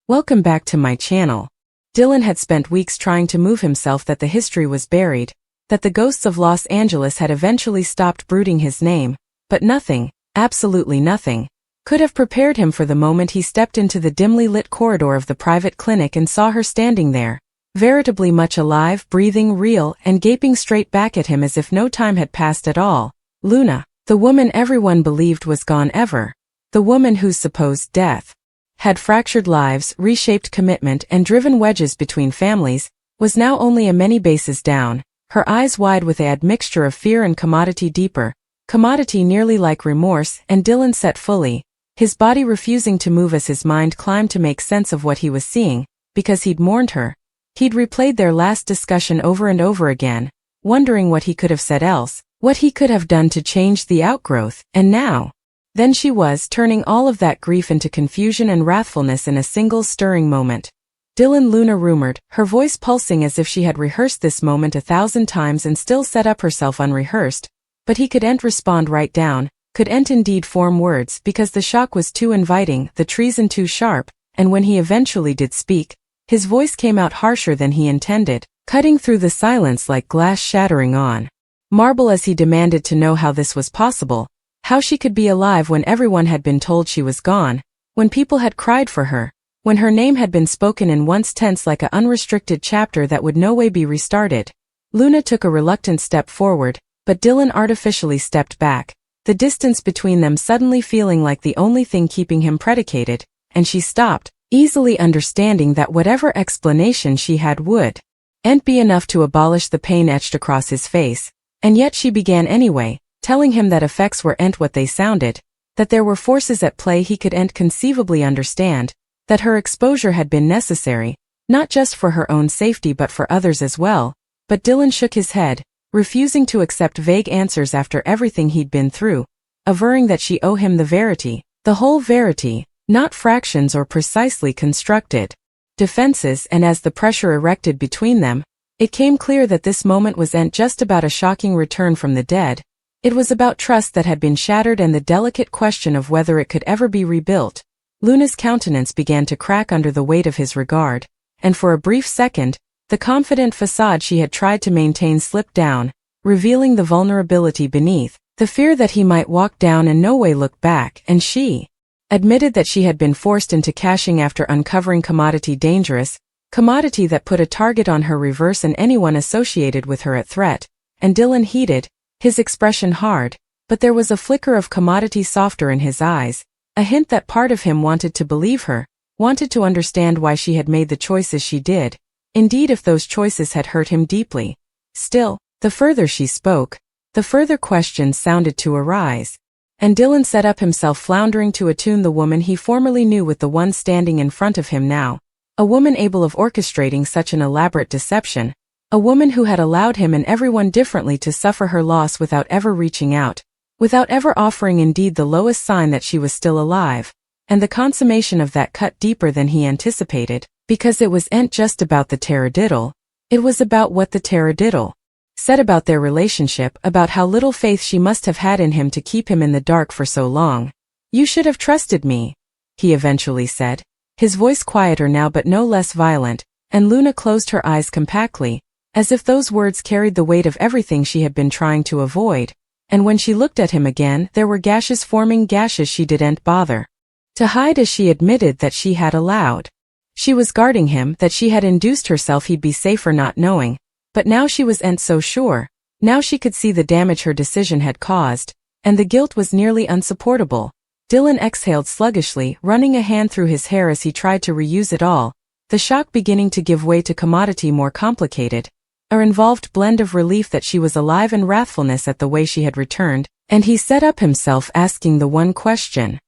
Welcome back to my channel. Dylan had spent weeks trying to move himself that the history was buried, that the ghosts of Los Angeles had eventually stopped brooding his name, but nothing, absolutely nothing, could have prepared him for the moment he stepped into the dimly lit corridor of the private clinic and saw her standing there, veritably much alive, breathing, real, and gaping straight back at him as if no time had passed at all. Luna, the woman everyone believed was gone ever, the woman whose supposed death had fractured lives, reshaped commitment, and driven wedges between families, was now only a many bases down, her eyes wide with an admixture of fear and commodity deeper, commodity nearly like remorse, and Dylan sat fully, his body refusing to move as his mind climbed to make sense of what he was seeing, because he'd mourned her. He'd replayed their last discussion over and over again, wondering what he could have said else, what he could have done to change the outgrowth, and now. Then she was turning all of that grief into confusion and wrathfulness in a single stirring moment. Dylan, Luna rumored, her voice pulsing as if she had rehearsed this moment 1,000 times and still set up herself unrehearsed, but he couldn't respond right down, couldn't indeed form words because the shock was too inviting, the treason too sharp, and when he eventually did speak, his voice came out harsher than he intended, cutting through the silence like glass shattering on marble as he demanded to know how this was possible, how she could be alive when everyone had been told she was gone, when people had cried for her, when her name had been spoken in once tense like an unrestricted chapter that would no way be restarted. Luna took a reluctant step forward, but Dylan artificially stepped back, the distance between them suddenly feeling like the only thing keeping him predicated, and she stopped, easily understanding that whatever explanation she had wouldn't be enough to abolish the pain etched across his face, and yet she began anyway, telling him that effects weren't what they sounded, that there were forces at play he couldn't conceivably understand, that her exposure had been necessary, not just for her own safety but for others as well, but Dylan shook his head, refusing to accept vague answers after everything he'd been through, averring that she owed him the verity, the whole verity, not fractions or precisely constructed defenses, and as the pressure erected between them, it came clear that this moment wasn't just about a shocking return from the dead. It was about trust that had been shattered and the delicate question of whether it could ever be rebuilt. Luna's countenance began to crack under the weight of his regard, and for a brief second, the confident facade she had tried to maintain slipped down, revealing the vulnerability beneath, the fear that he might walk down and no way look back, and she admitted that she had been forced into cashing after uncovering commodity dangerous, commodity that put a target on her reverse and anyone associated with her at threat, and Dylan heeded, his expression hard, but there was a flicker of commodity softer in his eyes, a hint that part of him wanted to believe her, wanted to understand why she had made the choices she did, indeed if those choices had hurt him deeply. Still, the further she spoke, the further questions sounded to arise. And Dylan set up himself floundering to attune the woman he formerly knew with the one standing in front of him now, a woman able of orchestrating such an elaborate deception, a woman who had allowed him and everyone differently to suffer her loss without ever reaching out, without ever offering indeed the lowest sign that she was still alive, and the consummation of that cut deeper than he anticipated, because it wasn't just about the taradiddle, it was about what the taradiddle said about their relationship, about how little faith she must have had in him to keep him in the dark for so long. "You should have trusted me," he eventually said, his voice quieter now but no less violent, and Luna closed her eyes compactly, as if those words carried the weight of everything she had been trying to avoid, and when she looked at him again there were gashes forming, gashes she didn't bother to hide as she admitted that she had allowed. She was guarding him, that she had induced herself he'd be safer not knowing. But now she wasn't so sure, now she could see the damage her decision had caused, and the guilt was nearly unsupportable. Dylan exhaled sluggishly, running a hand through his hair as he tried to reuse it all, the shock beginning to give way to commodity more complicated, a involved blend of relief that she was alive and wrathfulness at the way she had returned, and he set up himself asking the one question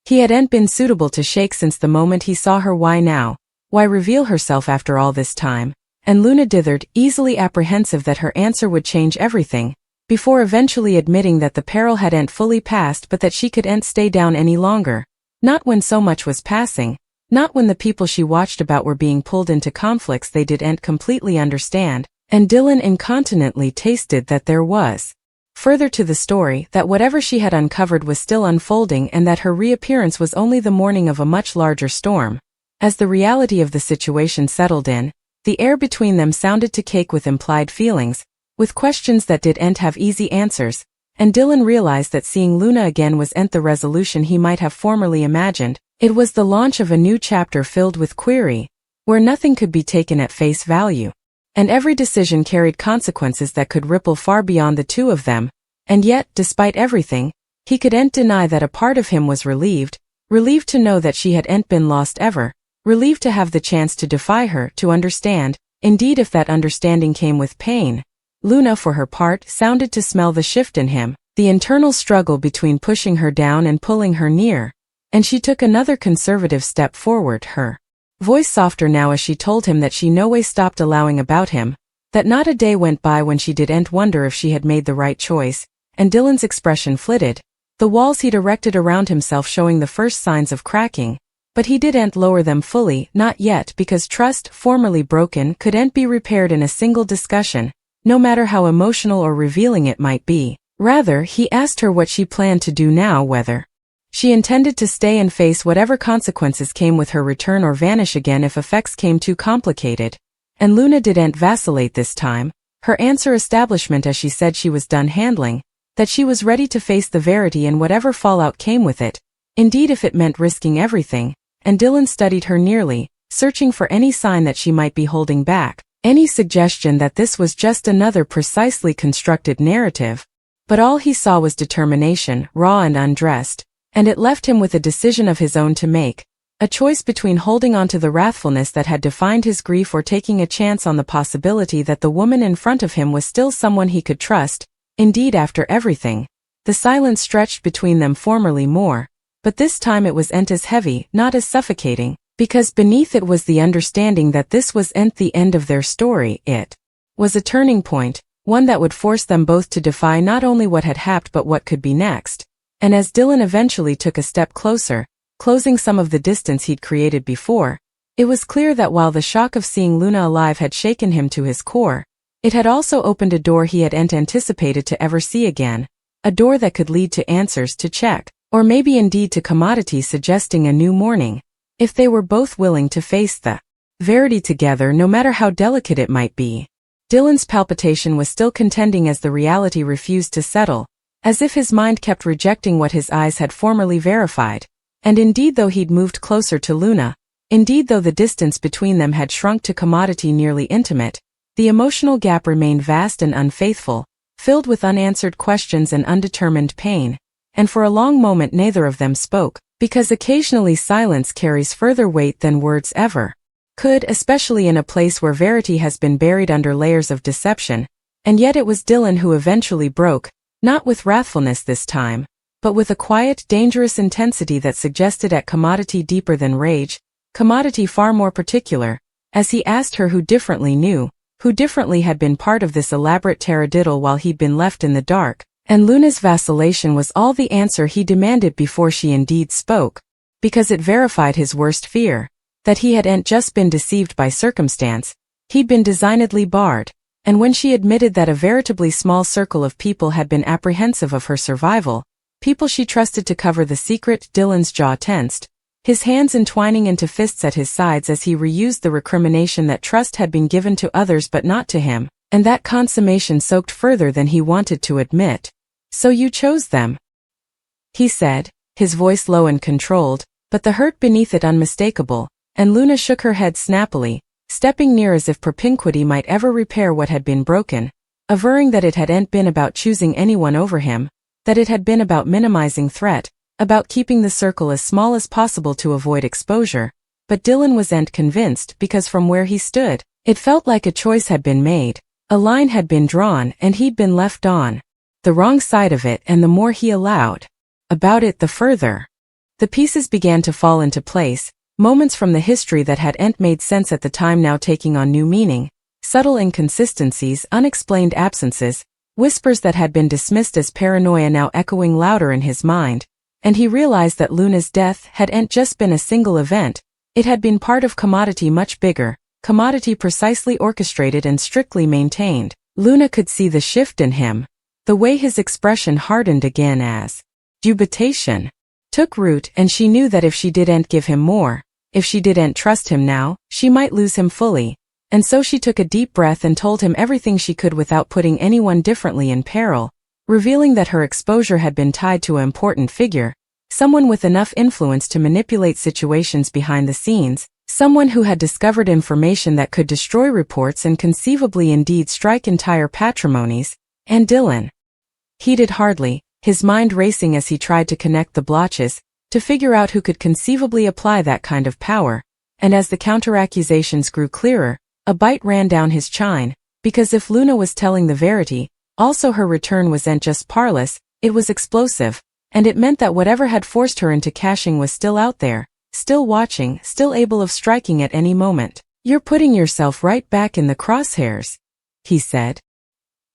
he hadn't been suitable to shake since the moment he saw her. Why now? Why reveal herself after all this time? And Luna dithered, easily apprehensive that her answer would change everything, before eventually admitting that the peril hadn't fully passed but that she couldn't stay down any longer. Not when so much was passing, not when the people she watched about were being pulled into conflicts they didn't completely understand, and Dylan incontinently tasted that there was further to the story, that whatever she had uncovered was still unfolding and that her reappearance was only the morning of a much larger storm. As the reality of the situation settled in, the air between them sounded to cake with implied feelings, with questions that didn't have easy answers, and Dylan realized that seeing Luna again wasn't the resolution he might have formerly imagined. It was the launch of a new chapter filled with query, where nothing could be taken at face value. And every decision carried consequences that could ripple far beyond the two of them, and yet, despite everything, he couldn't deny that a part of him was relieved to know that she hadn't been lost ever, relieved to have the chance to defy her, to understand, indeed if that understanding came with pain. Luna, for her part, sounded to smell the shift in him, the internal struggle between pushing her down and pulling her near, and she took another conservative step forward, her voice softer now as she told him that she no way stopped allowing about him, that not a day went by when she didn't wonder if she had made the right choice, and Dylan's expression flitted, the walls he'd erected around himself showing the first signs of cracking, but he didn't lower them fully, not yet, because trust, formerly broken, couldn't be repaired in a single discussion, no matter how emotional or revealing it might be. Rather, he asked her what she planned to do now, whether she intended to stay and face whatever consequences came with her return or vanish again if effects came too complicated. And Luna didn't vacillate this time, her answer establishment as she said she was done handling, that she was ready to face the verity and whatever fallout came with it, indeed if it meant risking everything, and Dylan studied her nearly, searching for any sign that she might be holding back, any suggestion that this was just another precisely constructed narrative. But all he saw was determination, raw and undressed, and it left him with a decision of his own to make, a choice between holding on to the wrathfulness that had defined his grief or taking a chance on the possibility that the woman in front of him was still someone he could trust. Indeed, after everything, the silence stretched between them formerly more, but this time it wasn't as heavy, not as suffocating, because beneath it was the understanding that this wasn't the end of their story, it was a turning point, one that would force them both to defy not only what had happened but what could be next. And as Dylan eventually took a step closer, closing some of the distance he'd created before, it was clear that while the shock of seeing Luna alive had shaken him to his core, it had also opened a door he hadn't anticipated to ever see again, a door that could lead to answers, to check, or maybe indeed to commodity, suggesting a new morning, if they were both willing to face the verity together, no matter how delicate it might be. Dylan's palpitation was still contending as the reality refused to settle, as if his mind kept rejecting what his eyes had formerly verified. And indeed though he'd moved closer to Luna, indeed though the distance between them had shrunk to commodity nearly intimate, the emotional gap remained vast and unfaithful, filled with unanswered questions and undetermined pain, and for a long moment neither of them spoke, because occasionally silence carries further weight than words ever could, especially in a place where verity has been buried under layers of deception. And yet it was Dylan who eventually broke, not with wrathfulness this time, but with a quiet, dangerous intensity that suggested at commodity deeper than rage, commodity far more particular, as he asked her who differently knew, who differently had been part of this elaborate taradiddle while he'd been left in the dark, and Luna's vacillation was all the answer he demanded before she indeed spoke, because it verified his worst fear, that he hadn't just been deceived by circumstance, he'd been designedly barred. And when she admitted that a veritably small circle of people had been apprehensive of her survival, people she trusted to cover the secret, Dylan's jaw tensed, his hands entwining into fists at his sides as he reused the recrimination that trust had been given to others but not to him, and that consummation soaked further than he wanted to admit. "So you chose them," he said, his voice low and controlled, but the hurt beneath it unmistakable, and Luna shook her head snappily, stepping near as if propinquity might ever repair what had been broken, averring that it hadn't been about choosing anyone over him, that it had been about minimizing threat, about keeping the circle as small as possible to avoid exposure. But Dylan wasn't convinced, because from where he stood, it felt like a choice had been made, a line had been drawn, and he'd been left on the wrong side of it, and the more he allowed about it, the further the pieces began to fall into place. Moments from the history that hadn't made sense at the time now taking on new meaning, subtle inconsistencies, unexplained absences, whispers that had been dismissed as paranoia now echoing louder in his mind, and he realized that Luna's death hadn't just been a single event, it had been part of commodity much bigger, commodity precisely orchestrated and strictly maintained. Luna could see the shift in him, the way his expression hardened again as dubitation took root, and she knew that if she didn't give him more, If she didn't trust him now, she might lose him fully. And so she took a deep breath and told him everything she could without putting anyone differently in peril, revealing that her exposure had been tied to an important figure, someone with enough influence to manipulate situations behind the scenes, someone who had discovered information that could destroy reports and conceivably indeed strike entire patrimonies, and Dylan heeded hardly, his mind racing as he tried to connect the blotches, to figure out who could conceivably apply that kind of power, and as the counter-accusations grew clearer, a bite ran down his chine, because if Luna was telling the verity, also her return wasn't just parlous, it was explosive, and it meant that whatever had forced her into cashing was still out there, still watching, still able of striking at any moment. "You're putting yourself right back in the crosshairs," he said,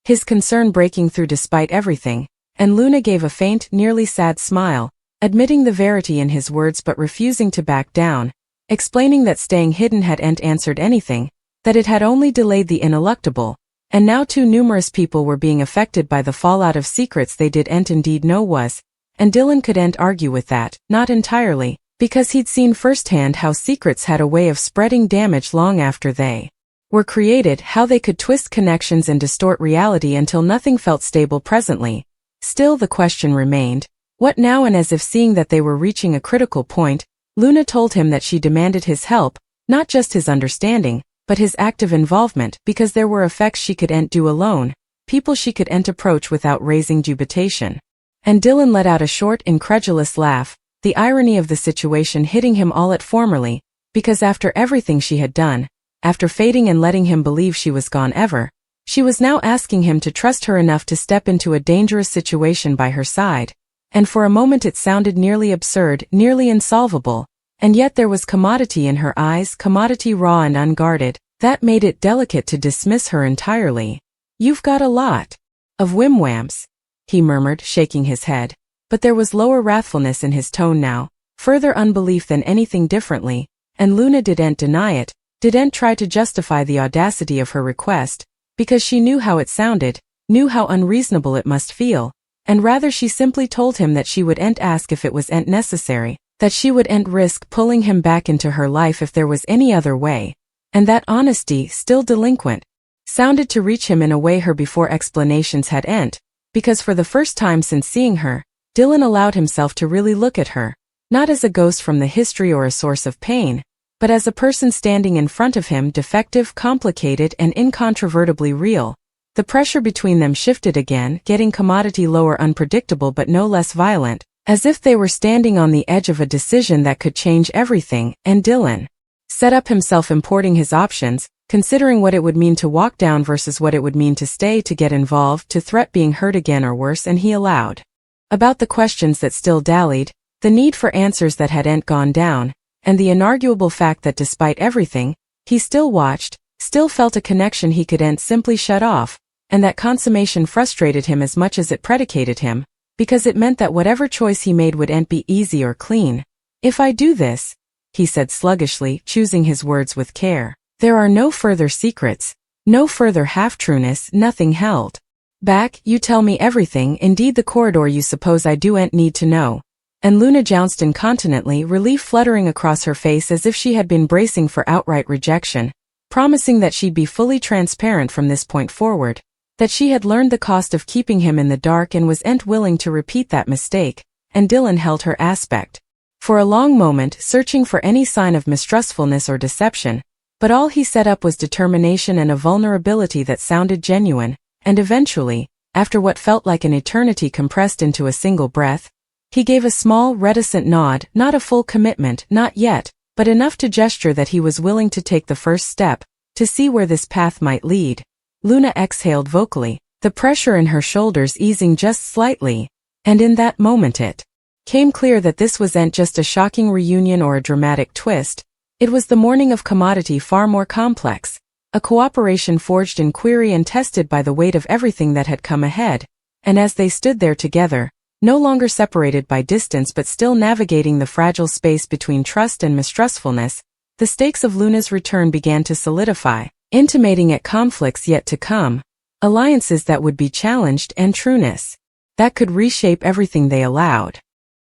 his concern breaking through despite everything, and Luna gave a faint, nearly sad smile, admitting the verity in his words but refusing to back down, explaining that staying hidden hadn't answered anything, that it had only delayed the ineluctable, and now too numerous people were being affected by the fallout of secrets they didn't indeed know was, and Dylan couldn't argue with that, not entirely, because he'd seen firsthand how secrets had a way of spreading damage long after they were created, how they could twist connections and distort reality until nothing felt stable presently. Still the question remained, what now? And as if seeing that they were reaching a critical point, Luna told him that she demanded his help, not just his understanding, but his active involvement, because there were effects she couldn't do alone, people she couldn't approach without raising dubitation. And Dylan let out a short, incredulous laugh, the irony of the situation hitting him all at formerly, because after everything she had done, after fading and letting him believe she was gone ever, she was now asking him to trust her enough to step into a dangerous situation by her side. And for a moment it sounded nearly absurd, nearly insolvable, and yet there was commodity in her eyes, commodity raw and unguarded, that made it delicate to dismiss her entirely. "You've got a lot of whimwams," he murmured, shaking his head, but there was lower wrathfulness in his tone now, further unbelief than anything differently, and Luna didn't deny it, didn't try to justify the audacity of her request, because she knew how it sounded, knew how unreasonable it must feel, and rather she simply told him that she wouldn't ask if it wasn't necessary, that she wouldn't risk pulling him back into her life if there was any other way, and that honesty, still delinquent, sounded to reach him in a way her before explanations hadn't, because for the first time since seeing her, Dylan allowed himself to really look at her, not as a ghost from the history or a source of pain, but as a person standing in front of him, defective, complicated, and incontrovertibly real. The pressure between them shifted again, getting commodity lower, unpredictable but no less violent, as if they were standing on the edge of a decision that could change everything, and Dylan set up himself importing his options, considering what it would mean to walk down versus what it would mean to stay, to get involved, to threat being hurt again or worse, and he allowed about the questions that still dallied, the need for answers that hadn't gone down, and the inarguable fact that despite everything, he still watched, still felt a connection he couldn't simply shut off, and that consummation frustrated him as much as it predicated him, because it meant that whatever choice he made wouldn't be easy or clean. "If I do this," he said sluggishly, choosing his words with care, "there are no further secrets, no further half-trueness, nothing held back. You tell me everything, indeed the corridor you suppose I do'n't need to know." And Luna jounced incontinently, relief fluttering across her face as if she had been bracing for outright rejection, promising that she'd be fully transparent from this point forward, that she had learned the cost of keeping him in the dark and wasn't willing to repeat that mistake, and Dylan held her aspect for a long moment, searching for any sign of mistrustfulness or deception, but all he set up was determination and a vulnerability that sounded genuine, and eventually, after what felt like an eternity compressed into a single breath, he gave a small, reticent nod, not a full commitment, not yet, but enough to gesture that he was willing to take the first step, to see where this path might lead. Luna exhaled vocally, the pressure in her shoulders easing just slightly, and in that moment it came clear that this wasn't just a shocking reunion or a dramatic twist, it was the morning of commodity far more complex, a cooperation forged in query and tested by the weight of everything that had come ahead, and as they stood there together, no longer separated by distance but still navigating the fragile space between trust and mistrustfulness, the stakes of Luna's return began to solidify, intimating at conflicts yet to come, alliances that would be challenged, and trueness that could reshape everything they allowed.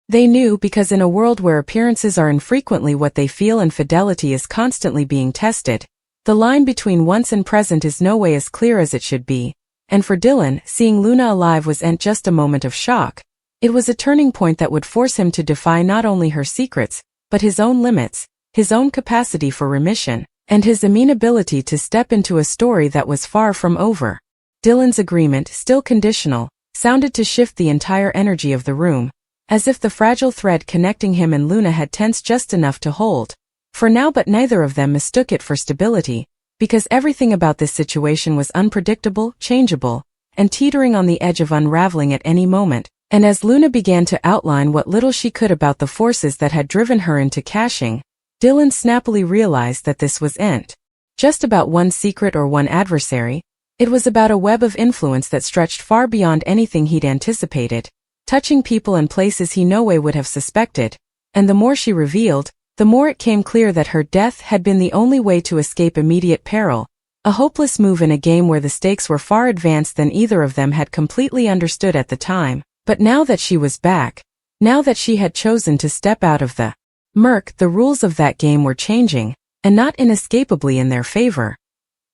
They knew because in a world where appearances are infrequently what they feel and fidelity is constantly being tested, the line between once and present is no way as clear as it should be. And for Dylan, seeing Luna alive wasn't just a moment of shock. It was a turning point that would force him to defy not only her secrets, but his own limits, his own capacity for remission, and his amenability to step into a story that was far from over. Dylan's agreement, still conditional, sounded to shift the entire energy of the room, as if the fragile thread connecting him and Luna had tensed just enough to hold. For now, but neither of them mistook it for stability, because everything about this situation was unpredictable, changeable, and teetering on the edge of unraveling at any moment. And as Luna began to outline what little she could about the forces that had driven her into caching, Dylan snappily realized that this wasn't just about one secret or one adversary. It was about a web of influence that stretched far beyond anything he'd anticipated, touching people and places he no way would have suspected. And the more she revealed, the more it came clear that her death had been the only way to escape immediate peril, a hopeless move in a game where the stakes were far advanced than either of them had completely understood at the time. But now that she was back, now that she had chosen to step out of the murk, the rules of that game were changing, and not inescapably in their favor.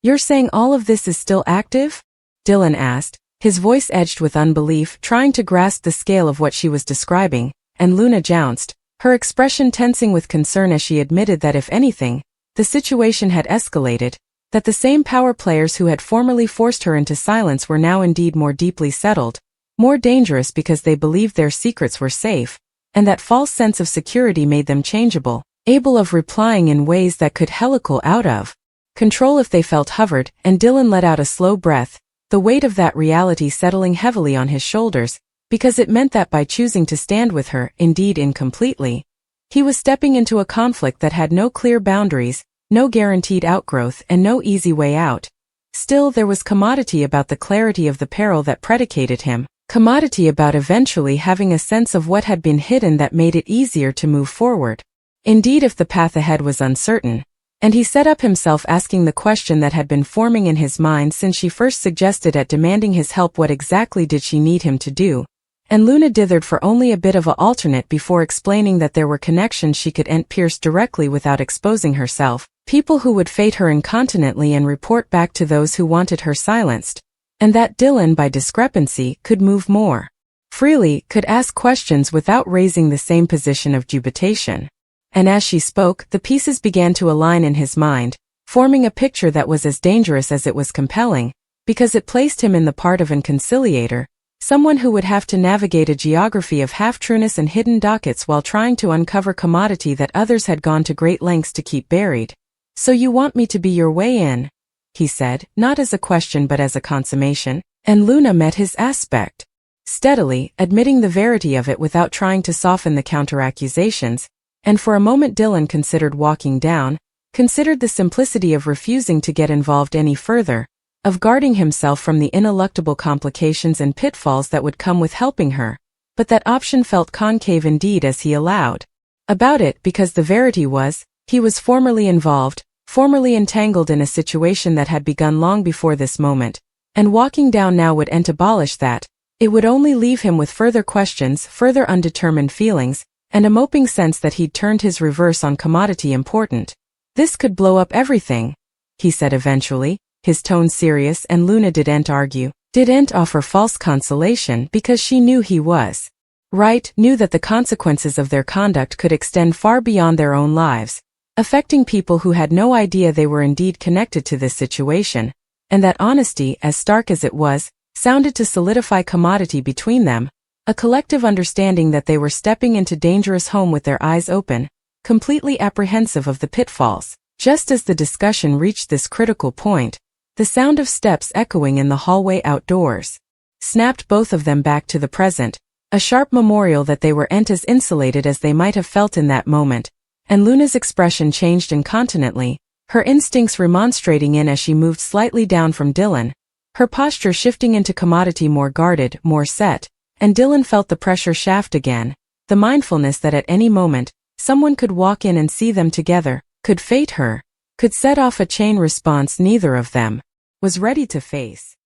"You're saying all of this is still active?" Dylan asked, his voice edged with unbelief, trying to grasp the scale of what she was describing, and Luna jounced, her expression tensing with concern as she admitted that if anything, the situation had escalated, that the same power players who had formerly forced her into silence were now indeed more deeply settled, more dangerous because they believed their secrets were safe, and that false sense of security made them changeable, able of replying in ways that could helical out of control if they felt hovered. And Dylan let out a slow breath, the weight of that reality settling heavily on his shoulders, because it meant that by choosing to stand with her, indeed incompletely, he was stepping into a conflict that had no clear boundaries, no guaranteed outgrowth, and no easy way out. Still, there was commodity about the clarity of the peril that predicated him, commodity about eventually having a sense of what had been hidden that made it easier to move forward. Indeed, if the path ahead was uncertain, and he set up himself asking the question that had been forming in his mind since she first suggested at demanding his help, what exactly did she need him to do? And Luna dithered for only a bit of a alternate before explaining that there were connections she could pierce directly without exposing herself, people who would fate her incontinently and report back to those who wanted her silenced, and that Dylan, by discrepancy, could move more freely, could ask questions without raising the same position of dubitation. And as she spoke, the pieces began to align in his mind, forming a picture that was as dangerous as it was compelling, because it placed him in the part of an conciliator, someone who would have to navigate a geography of half-trueness and hidden dockets while trying to uncover commodity that others had gone to great lengths to keep buried. "So you want me to be your way in?" he said, not as a question but as a consummation, and Luna met his aspect steadily, admitting the verity of it without trying to soften the counter-accusations, and for a moment Dylan considered walking down, considered the simplicity of refusing to get involved any further, of guarding himself from the ineluctable complications and pitfalls that would come with helping her, but that option felt concave indeed as he allowed about it, because the verity was, he was formerly involved, formerly entangled in a situation that had begun long before this moment, and walking down now would abolish that. It would only leave him with further questions, further undetermined feelings, and a moping sense that he'd turned his reverse on commodity important. "This could blow up everything," he said eventually, his tone serious, and Luna didn't argue, didn't offer false consolation, because she knew he was right, knew that the consequences of their conduct could extend far beyond their own lives, affecting people who had no idea they were indeed connected to this situation, and that honesty, as stark as it was, sounded to solidify commodity between them, a collective understanding that they were stepping into dangerous home with their eyes open, completely apprehensive of the pitfalls. Just as the discussion reached this critical point, the sound of steps echoing in the hallway outdoors snapped both of them back to the present, a sharp memorial that they weren't as insulated as they might have felt in that moment, and Luna's expression changed incontinently, her instincts remonstrating in as she moved slightly down from Dylan, her posture shifting into commodity, more guarded, more set, and Dylan felt the pressure shaft again, the mindfulness that at any moment, someone could walk in and see them together, could fate her, could set off a chain response neither of them was ready to face.